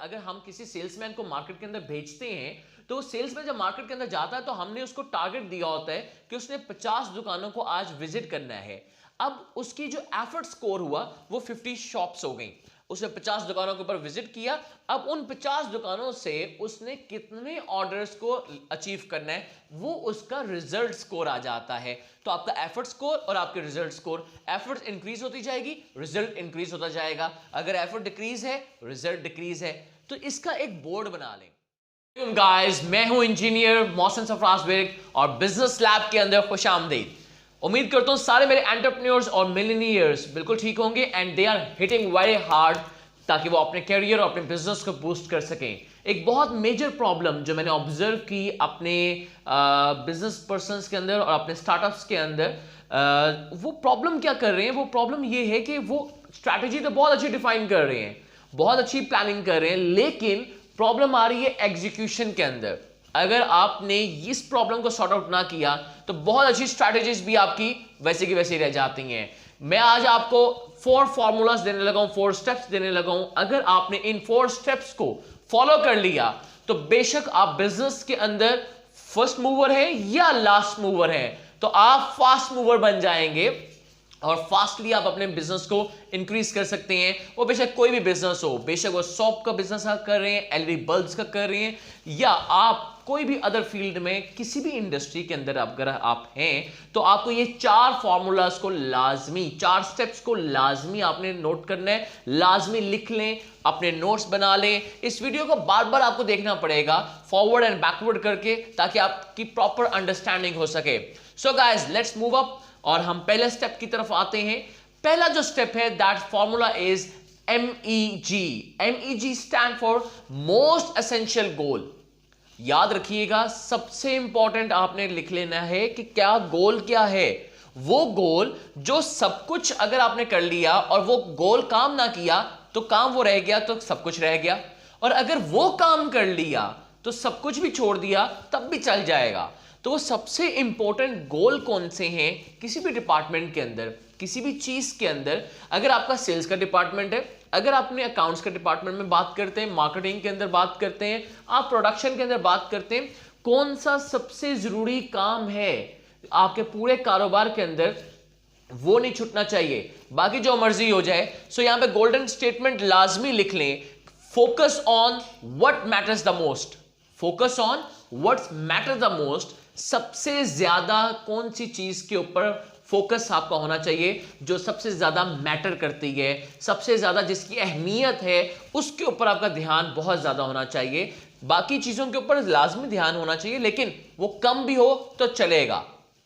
अगर हम किसी सेल्समैन को मार्केट के अंदर भेजते हैं तो सेल्समैन जब मार्केट के अंदर जाता है तो हमने उसको टारगेट दिया होता है कि उसने 50 दुकानों को आज विजिट करना है। अब उसकी जो एफर्ट स्कोर हुआ वो 50 शॉप्स हो गई, उसने 50 दुकानों के ऊपर विजिट किया। अब उन 50 दुकानों से उसने कितने ऑर्डर्स को अचीव करना है वो उसका रिजल्ट स्कोर आ जाता है। तो आपका एफर्ट स्कोर और आपके रिजल्ट स्कोर, एफर्ट इंक्रीज होती जाएगी, रिजल्ट इंक्रीज होता जाएगा। अगर एफर्ट डिक्रीज है, रिजल्ट डिक्रीज है। तो इसका एक बोर्ड बना लें। गाइस, मैं हूं इंजीनियर मोहसिन सरफराज बेग और बिजनेस लैब के अंदर खुशामदीद। उम्मीद करता हूं सारे मेरे एंटरप्रेन्योर्स और मिलियनियर्स बिल्कुल ठीक होंगे and they are hitting very hard ताकि वो अपने करियर और अपने बिजनेस को बूस्ट कर सकें। एक बहुत मेजर प्रॉब्लम जो मैंने ऑब्जर्व की अपने बिजनेस पर्सनस के अंदर और अपने स्टार्टअप्स के अंदर, वो प्रॉब्लम क्या कर रहे हैं, वो प्रॉब्लम ये है कि वो स्ट्रैटेजी तो बहुत अच्छी डिफाइन कर रहे हैं, बहुत अच्छी प्लानिंग कर रहे हैं, लेकिन प्रॉब्लम आ रही है एग्जीक्यूशन के अंदर। अगर आपने इस प्रॉब्लम को सॉर्ट आउट ना किया तो बहुत अच्छी स्ट्रैटेजीज भी आपकी वैसे की वैसे रह जाती हैं। मैं आज आपको 4 फॉर्मूलाज देने लगा हूं, 4 स्टेप्स देने लगा हूं। अगर आपने इन 4 स्टेप्स को फॉलो कर लिया तो बेशक आप बिजनेस के अंदर फर्स्ट मूवर है या लास्ट मूवर है, तो आप फास्ट मूवर बन जाएंगे और फास्टली आप अपने बिजनेस को इंक्रीज कर सकते हैं। वो बेशक कोई भी बिजनेस हो, बेशक वो शॉप का बिजनेस आप कर रहे हैं, एलईडी बल्ब्स का कर रहे हैं, या आप कोई भी अदर फील्ड में किसी भी इंडस्ट्री के अंदर अगर आप हैं, तो आपको ये 4 फॉर्मूलाज को लाजमी, 4 स्टेप्स को लाजमी आपने नोट करना है। लाजमी लिख लें, अपने नोट्स बना लें। इस वीडियो को बार बार आपको देखना पड़ेगा फॉरवर्ड एंड बैकवर्ड करके, ताकि आपकी प्रॉपर अंडरस्टैंडिंग हो सके। So guys, let's move up और हम पहले स्टेप की तरफ आते हैं। पहला जो स्टेप है that formula is MEG। MEG stand for most essential goal. याद रखिएगा, सबसे इंपॉर्टेंट आपने लिख लेना है कि क्या गोल क्या है। वो गोल जो सब कुछ अगर आपने कर लिया और वो गोल काम ना किया तो काम वो रह गया, तो सब कुछ रह गया। और अगर वो काम कर लिया तो सब कुछ भी छोड़ दिया तब भी चल जाएगा। तो वो सबसे इंपॉर्टेंट गोल कौन से हैं किसी भी डिपार्टमेंट के अंदर, किसी भी चीज के अंदर। अगर आपका सेल्स का डिपार्टमेंट है, अगर आपने अकाउंट्स के डिपार्टमेंट में बात करते हैं, मार्केटिंग के अंदर बात करते हैं, आप प्रोडक्शन के अंदर बात करते हैं, कौन सा सबसे जरूरी काम है आपके पूरे कारोबार के अंदर, वो नहीं छूटना चाहिए, बाकी जो मर्जी हो जाए। सो यहां पे गोल्डन स्टेटमेंट लाजमी लिख लें, focus on what matters the most. Focus on what matters the most. सबसे ज्यादा कौन सी चीज के ऊपर फोकस आपका होना चाहिए, जो सबसे ज्यादा मैटर करती है, सबसे ज्यादा जिसकी अहमियत है, उसके ऊपर आपका ध्यान बहुत ज्यादा होना चाहिए। बाकी चीजों के ऊपर लाजमी ध्यान होना चाहिए, लेकिन वो कम भी हो तो चलेगा।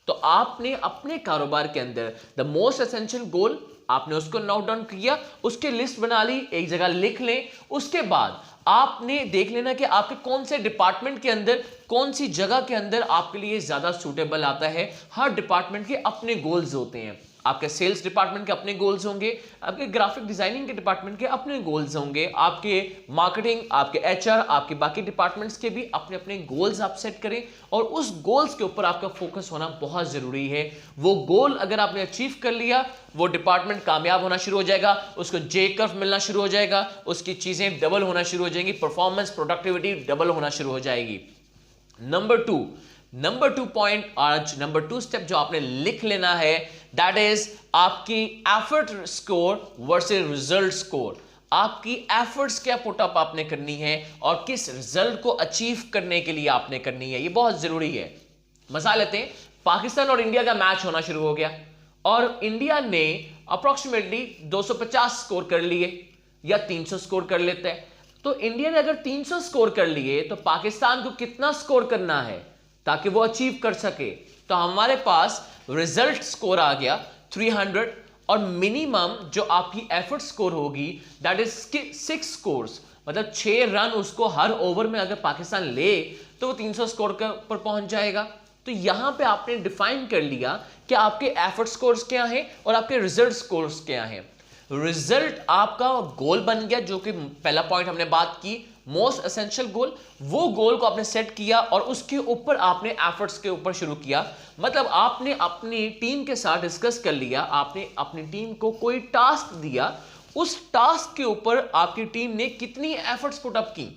तो आपने अपने कारोबार के अंदर द मोस्ट एसेंशियल गोल आपने उसको नोट डाउन किया, उसकी लिस्ट बना ली, एक जगह लिख लें। उसके बाद आपने देख लेना कि आपके कौन से डिपार्टमेंट के अंदर, कौन सी जगह के अंदर आपके लिए ज्यादा सूटेबल आता है। हर डिपार्टमेंट के अपने गोल्स होते हैं। आपके सेल्स डिपार्टमेंट के अपने गोल्स होंगे, आपके ग्राफिक डिजाइनिंग के डिपार्टमेंट के अपने गोल्स होंगे, आपके मार्केटिंग, आपके HR, आपके बाकी डिपार्टमेंट्स के भी अपने अपने गोल्स आप सेट करें और उस गोल्स के ऊपर आपका फोकस होना बहुत जरूरी है। वो गोल अगर आपने अचीव कर लिया, वो डिपार्टमेंट कामयाब होना शुरू हो जाएगा, उसको J कर्व मिलना शुरू हो जाएगा, उसकी चीजें डबल होना शुरू हो जाएंगी, परफॉर्मेंस, प्रोडक्टिविटी डबल होना शुरू हो जाएगी। नंबर 2 पॉइंट, आज नंबर 2 स्टेप जो आपने लिख लेना है, दैट इज आपकी effort score versus result score. आपकी एफर्ट्स क्या पुटअप आपने करनी है और किस रिजल्ट को अचीव करने के लिए आपने करनी है, ये बहुत जरूरी है। मजा लेते हैं, पाकिस्तान और इंडिया का मैच होना शुरू हो गया और इंडिया ने अप्रोक्सीमेटली 250 स्कोर कर लिए या 300 स्कोर कर लेते हैं। तो इंडिया ने अगर 300 स्कोर कर लिए तो पाकिस्तान को कितना स्कोर करना है ताकि वो अचीव कर सके। तो हमारे पास रिजल्ट स्कोर आ गया 300 और मिनिमम जो आपकी एफर्ट स्कोर होगी दैट इज 6 स्कोर्स, मतलब 6 रन उसको हर ओवर में अगर पाकिस्तान ले तो वो 300 स्कोर पर पहुंच जाएगा। तो यहां पे आपने डिफाइन कर लिया कि आपके एफर्ट स्कोर्स क्या हैं और आपके रिजल्ट स्कोर्स क्या हैं। रिजल्ट आपका गोल बन गया, जो कि पहला पॉइंट हमने बात की, मोस्ट एसेंशियल गोल। वो गोल को आपने सेट किया और उसके ऊपर आपने एफर्ट्स के ऊपर शुरू किया। मतलब आपने अपनी टीम के साथ डिस्कस कर लिया, आपने अपनी टीम को कोई टास्क दिया, उस टास्क के ऊपर आपकी टीम ने कितनी एफर्ट्स पुट अप की।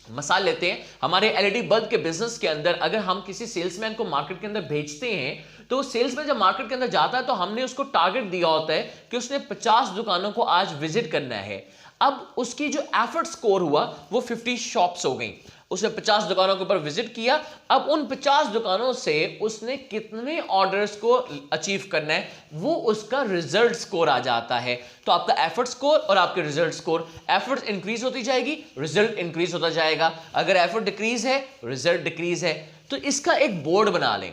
मिसाल लेते हैं, हमारे एलईडी बल्ब के बिजनेस के अंदर अगर हम किसी सेल्समैन को मार्केट के अंदर भेजते हैं, तो सेल्समैन जब मार्केट के अंदर जाता है तो हमने उसको टारगेट दिया होता है कि उसने 50 दुकानों को आज विजिट करना है। अब उसकी जो एफर्ट स्कोर हुआ वो 50 शॉप्स हो गई, उसने 50 दुकानों के ऊपर विजिट किया। अब उन 50 दुकानों से उसने कितने ऑर्डर्स को अचीव करना है, वो उसका रिजल्ट स्कोर आ जाता है। तो आपका एफर्ट स्कोर और आपके रिजल्ट स्कोर, एफर्ट इंक्रीज होती जाएगी, रिजल्ट इंक्रीज होता जाएगा। अगर एफर्ट डिक्रीज है, रिजल्ट डिक्रीज है। तो इसका एक बोर्ड बना लें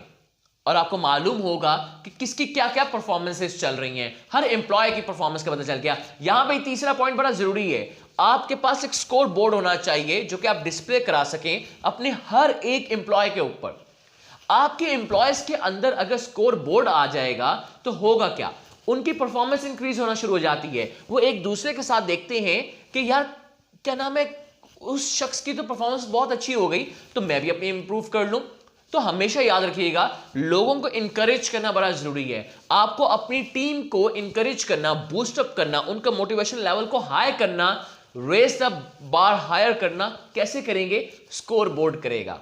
और आपको मालूम होगा कि किसकी क्या क्या परफॉर्मेंसेस चल रही हैं, हर एम्प्लॉय की परफॉर्मेंस का पता चल गया। यहां पे तीसरा पॉइंट बड़ा जरूरी है, आपके पास एक स्कोर बोर्ड होना चाहिए जो कि आप डिस्प्ले करा सकें अपने हर एक एम्प्लॉय के ऊपर। आपके एम्प्लॉयज के अंदर अगर स्कोर बोर्ड आ जाएगा तो होगा क्या, उनकी परफॉर्मेंस इंक्रीज होना शुरू हो जाती है। वो एक दूसरे के साथ देखते हैं कि यार क्या नाम है, उस शख्स की तो परफॉर्मेंस बहुत अच्छी हो गई, तो मैं भी अपनी इंप्रूव कर लूं। तो हमेशा याद रखिएगा, लोगों को इंकरेज करना बड़ा जरूरी है। आपको अपनी टीम को इंकरेज करना, बूस्टअप करना, उनका मोटिवेशन लेवल को हाई करना, रेस द बार हायर करना कैसे करेंगे, स्कोर बोर्ड करेगा।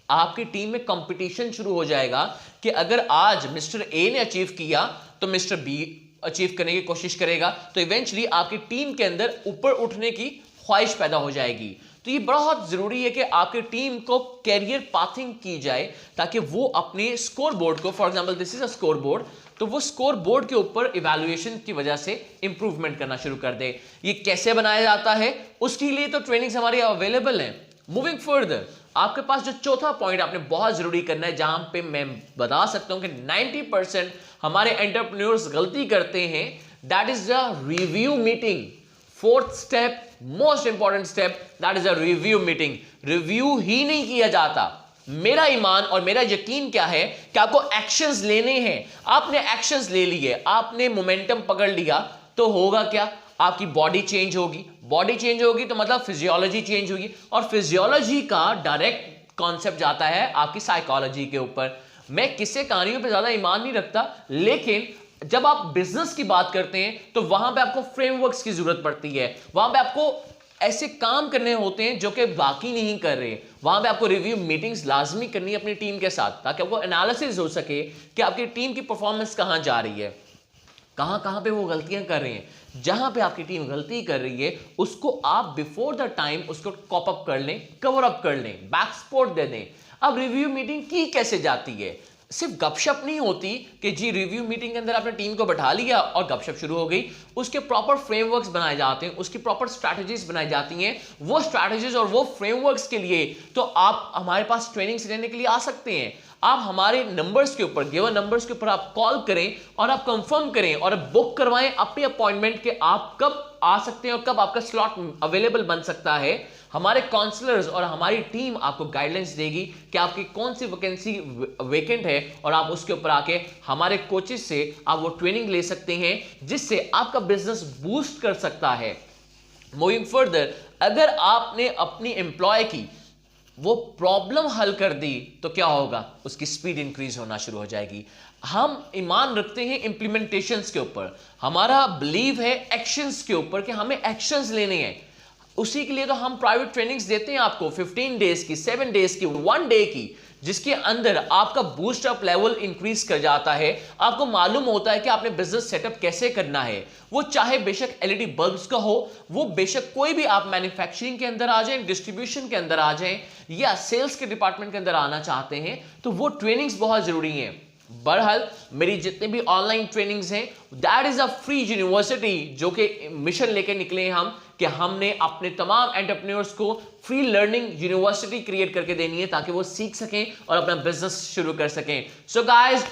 आपकी टीम में कंपटीशन शुरू हो जाएगा कि अगर आज मिस्टर ए ने अचीव किया तो मिस्टर बी अचीव करने की कोशिश करेगा। तो इवेंचुअली आपकी टीम के अंदर ऊपर उठने की ख्वाहिश पैदा हो जाएगी। तो ये बहुत जरूरी है कि आपकी टीम को कैरियर पाथिंग की जाए ताकि वो अपने स्कोर बोर्ड को, for example this is a score board, तो वो स्कोर बोर्ड के ऊपर इवैल्यूएशन की वजह से इंप्रूवमेंट करना शुरू कर दे। ये कैसे बनाया जाता है, उसके लिए तो ट्रेनिंग्स हमारी अवेलेबल है। मूविंग फर्दर, आपके पास जो चौथा पॉइंट आपने बहुत जरूरी करना है, जहां पे मैं बता सकता हूं कि 90% हमारे एंटरप्रेन्योर्स गलती करते हैं, that is the review meeting. Fourth step, most important step, that is a review meeting. Review ही नहीं किया जाता। मेरा ईमान और मेरा यकीन क्या है कि आपको एक्शंस लेने हैं। आपने एक्शंस ले लिए, आपने मोमेंटम पकड़ लिया, तो होगा क्या, आपकी बॉडी चेंज होगी। बॉडी चेंज होगी तो मतलब फिजियोलॉजी चेंज होगी, और फिजियोलॉजी का डायरेक्ट कॉन्सेप्ट जाता है आपकी साइकोलॉजी के ऊपर। मैं किससे कहानियों पे ज्यादा ईमान नहीं रखता, लेकिन जब आप बिजनेस की बात करते हैं तो वहां पे आपको फ्रेमवर्क्स की जरूरत पड़ती है। वहां पे आपको ऐसे काम करने होते हैं जो कि बाकी नहीं कर रहे। वहां पे आपको रिव्यू मीटिंग्स लाजमी करनी है अपनी टीम के साथ, ताकि आपको एनालिसिस हो सके कि आपकी टीम की परफॉर्मेंस कहां जा रही है, कहां कहां पे वो गलतियां कर रही हैं। जहां पे आपकी टीम गलती कर रही है उसको आप बिफोर द टाइम उसको कॉप अप कर लें, कवर अप कर लें, बैक सपोर्ट दे दें। अब रिव्यू मीटिंग की कैसे जाती है, सिर्फ गपशप नहीं होती कि जी रिव्यू मीटिंग के अंदर आपने टीम को बैठा लिया और गपशप शुरू हो गई। उसके प्रॉपर फ्रेमवर्क्स बनाए जाते हैं, उसकी प्रॉपर स्ट्रैटेजीज बनाई जाती हैं। वो स्ट्रैटेजीज और वो फ्रेमवर्क्स के लिए तो आप हमारे पास ट्रेनिंग्स लेने के लिए आ सकते हैं। आप हमारे नंबर्स के ऊपर, गिवन नंबर्स के ऊपर आप कॉल करें और आप कंफर्म करें और बुक करवाएं अपनी अपॉइंटमेंट के आप कब आ सकते हैं और कब आपका स्लॉट अवेलेबल बन सकता है। हमारे काउंसलर्स और हमारी टीम आपको गाइडेंस देगी कि आपकी कौन सी वैकेंसी वेकेंट है, और आप उसके ऊपर आके हमारे कोचेस से आप वो ट्रेनिंग ले सकते हैं, जिससे आपका बिजनेस बूस्ट कर सकता है। मूविंग फर्दर, अगर आपने अपनी एम्प्लॉय की वो प्रॉब्लम हल कर दी तो क्या होगा, उसकी स्पीड इंक्रीज होना शुरू हो जाएगी। हम ईमान रखते हैं इंप्लीमेंटेशंस के ऊपर, हमारा बिलीव है एक्शंस के ऊपर कि हमें एक्शंस लेने हैं। उसी के लिए तो हम प्राइवेट ट्रेनिंग्स देते हैं आपको, 15 डेज की, 7 डेज की, 1 डे की, जिसके अंदर आपका बूस्ट अप लेवल इंक्रीज कर जाता है। आपको मालूम होता है कि आपने बिजनेस सेटअप कैसे करना है। वो चाहे बेशक एलईडी बल्ब्स का हो, वो बेशक कोई भी, आप मैन्युफैक्चरिंग के अंदर आ जाएं, डिस्ट्रीब्यूशन के अंदर आ जाएं, या सेल्स के डिपार्टमेंट के अंदर आना चाहते हैं, तो वो ट्रेनिंग्स बहुत जरूरी हैं। बहरहाल मेरी जितने भी ऑनलाइन ट्रेनिंग्स हैं, that is a free university, जो कि मिशन लेके निकले हैं हम कि हमने अपने तमाम एंटरप्रेन्योर्स को फ्री लर्निंग यूनिवर्सिटी क्रिएट करके देनी है ताकि वो सीख सकें और अपना बिजनेस शुरू कर सकें। सो गाइस,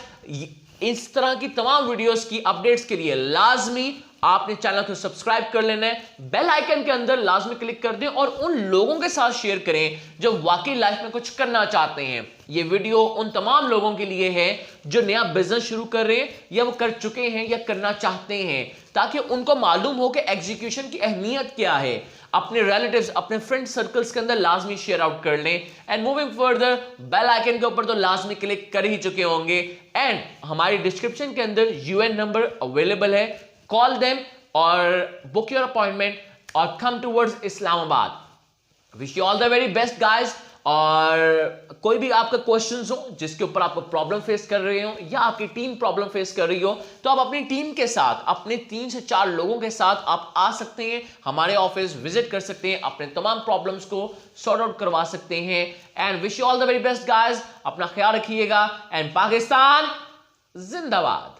इस तरह की तमाम वीडियोस की अपडेट्स के लिए लाजमी आपने चैनल को सब्सक्राइब कर लेना है, बेल आइकन के अंदर लाजमी क्लिक कर दें और उन लोगों के साथ शेयर करें जो वाकई लाइफ में कुछ करना चाहते हैं। ये वीडियो उन तमाम लोगों के लिए है जो नया बिजनेस शुरू कर रहे हैं, या वो कर चुके हैं या करना चाहते हैं, ताकि उनको मालूम हो कि एग्जीक्यूशन की अहमियत क्या है। अपने रिलेटिव्स, अपने फ्रेंड सर्कल्स के अंदर लाजमी शेयर आउट कर लें। And moving further, bell icon के ऊपर तो लाजमी क्लिक कर ही चुके होंगे। एंड हमारी डिस्क्रिप्शन के अंदर यूएन नंबर अवेलेबल है, कॉल देम, और बुक योर अपॉइंटमेंट और come towards Islamabad. Wish you all the very best guys. और कोई भी आपका क्वेश्चंस हो जिसके ऊपर आपको प्रॉब्लम फेस कर रहे हो या आपकी टीम प्रॉब्लम फेस कर रही हो, तो आप अपनी टीम के साथ, अपने 3 से 4 लोगों के साथ आप आ सकते हैं, हमारे ऑफिस विजिट कर सकते हैं, अपने तमाम प्रॉब्लम्स को सॉर्ट आउट करवा सकते हैं। And wish you all the very best guys. अपना ख्याल रखिएगा एंड पाकिस्तान जिंदाबाद।